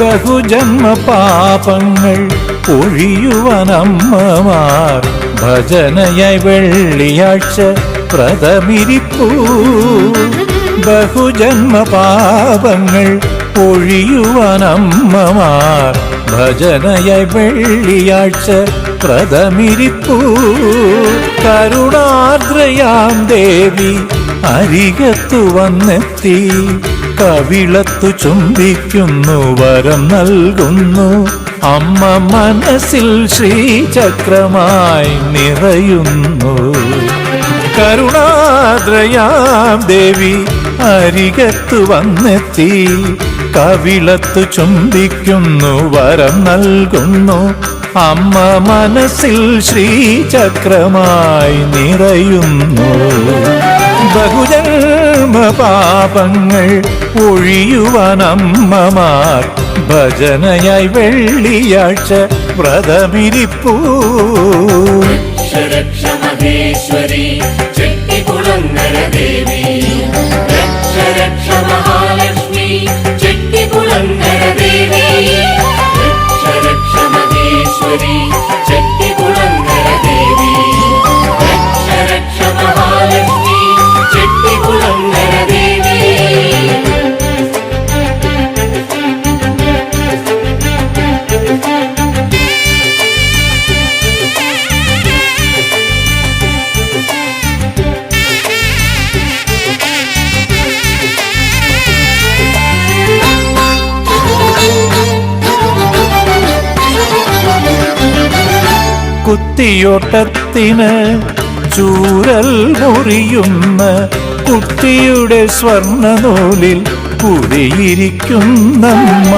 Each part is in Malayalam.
ബഹുജന്മ പാപങ്ങൾ ഒഴിയുവാനമ്മമാർ ഭജനയായി വെള്ളിയാഴ്ച വ്രതമിരിപ്പൂ. ബഹുജന്മ പാപങ്ങൾ ഒഴിയുവാനമ്മമാർ ഭജനയായി വെള്ളിയാഴ്ച വ്രതമിരിപ്പൂ. കരുണാർദ്രയാം ദേവി അരികത്തു വന്നെത്തി കവിളത്തു ചുംബിക്കുന്നു, വരം നൽകുന്നു. അമ്മ മനസ്സിൽ ശ്രീചക്രമായി നിറയുന്നു. കരുണാദ്രയാം ദേവി അരികത്തു വന്നെത്തി കവിളത്തു ചുംബിക്കുന്നു, വരം നൽകുന്നു. അമ്മ മനസ്സിൽ ശ്രീചക്രമായി നിറയുന്നു. ബഹുജന്മ പാപങ്ങൾ ഒഴിയുവാനമ്മമാർ ഭജനയായി വെള്ളിയാഴ്ച വ്രതമിരിപ്പൂ. രക്ഷ മഹേശ്വരി ചെട്ടികുളങ്ങര ദേവി, രക്ഷ മഹാലക്ഷ്മി ചെട്ടികുളങ്ങര ദേവി, രക്ഷ മഹേശ്വരി ചെട്ടികുളങ്ങര ദേവി, രക്ഷ മഹാലക്ഷ്മി ചെട്ടികുളങ്ങര ദേവി. കുത്തിയോട്ടത്തിന് ചൂരൽ മുറിയുന്ന കുട്ടിയുടെ സ്വർണ്ണനൂലിൽ കുടിയിരിക്കുന്നമ്മ.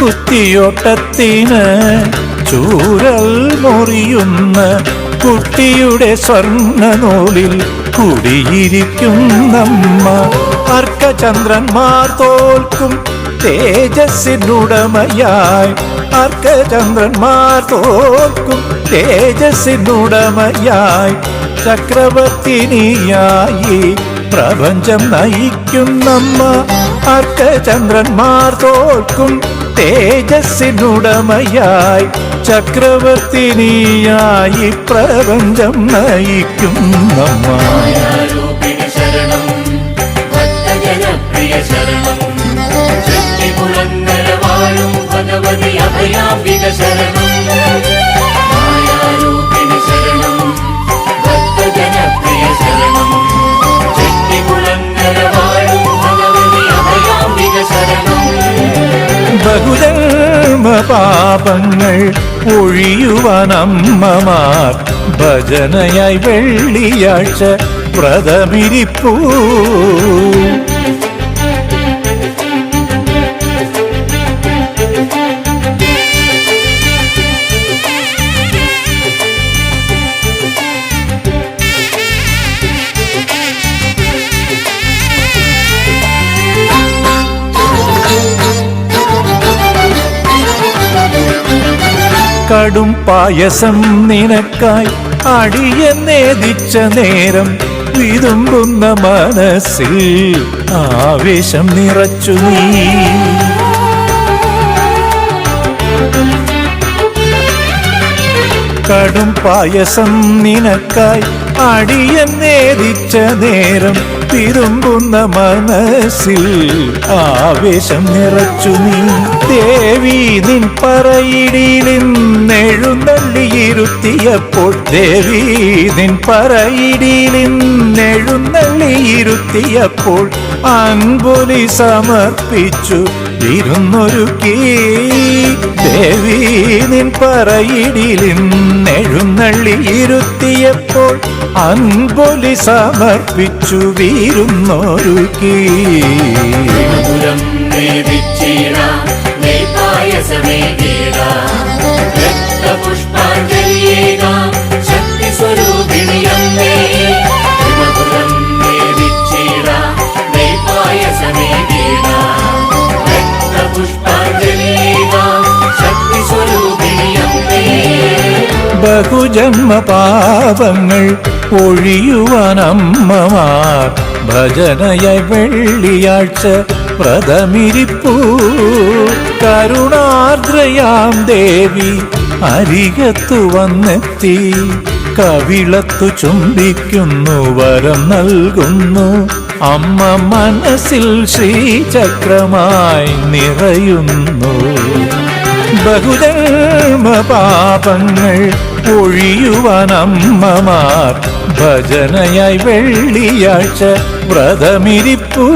കുത്തിയോട്ടത്തിന് ചൂരൽ മുറിയുന്ന കുട്ടിയുടെ സ്വർണ്ണനൂലിൽ കുടിയിരിക്കുന്നമ്മ. അർക്കചന്ദ്രന്മാർ തോൽക്കും തേജസ്സിനുടമയായി, അർക്കചന്ദ്രന്മാർ തോൽക്കും തേജസ്സിനുടമയായി, ചക്രവർത്തിനിയായി പ്രപഞ്ചം നയിക്കുന്നമ്മ. അർക്കചന്ദ്രന്മാർ തോൽക്കും തേജസ്സിനുടമയായി, ചക്രവർത്തിനിയായി പ്രപഞ്ചം നയിക്കുന്നമ്മ. ഭഗവതി അഭയാംബിക ശരണം, മായാരൂപിണി ശരണം, ഭക്തജനപ്രിയ ശരണം, ചെട്ടികുളങ്ങര വാഴും ഭഗവതി അഭയാംബിക ശരണം. ബഹുജന്മ പാപങ്ങൾ ഒഴിയുവാനമ്മമാർ ഭജനയായി വെള്ളിയാഴ്ച വ്രതമിരിപ്പൂ. കടും പായസം നിനക്കായി അടിയന്നേദിച്ച നേരം വിതുമ്പുന്ന മനസ്സിൽ ആവേശം നിറച്ചു നീ. കടും പായസം നിനക്കായി അടിയന്നേദിച്ച നേരം വിതുമ്പുന്ന മനസ്സിൽ ആവേശം നിറച്ചു നീ. ദേവി നിൻ പറയിടിലിന്നെഴുന്നള്ളിയിരുത്തിയപ്പോൾ, ദേവി നിൻ പറയിടിലിന്നെഴുന്നള്ളിയിരുത്തിയപ്പോൾ അൻപൊലി സമർപ്പിച്ചു ഇരുന്നൊരുക്കി. ദേവി നിൻ പറയിടിലിന്നെഴുന്നള്ളിയിരുത്തിയപ്പോൾ അൻപൊലി സമർപ്പിച്ചു വീരുന്നൊരുക്കി. ബഹുജന്മ പാപങ്ങൾ ഒഴിയുവാനമ്മമാർ ഭജനയായി വെള്ളിയാഴ്ച വ്രതമിരിപ്പൂ. കരുണാർദ്രയാം ദേവി അരികത്തു വന്നെത്തി, കവിളത്തു ചുംബിക്കുന്നു, വരം നൽകുന്നു. അമ്മ മനസ്സിൽ ശ്രീചക്രമായി നിറയുന്നു. ബഹുജന്മ പാപങ്ങൾ ഒഴിയുവാൻ അമ്മമാർ ഭജനയായി വെള്ളിയാഴ്ച വ്രതമിരിപ്പൂ.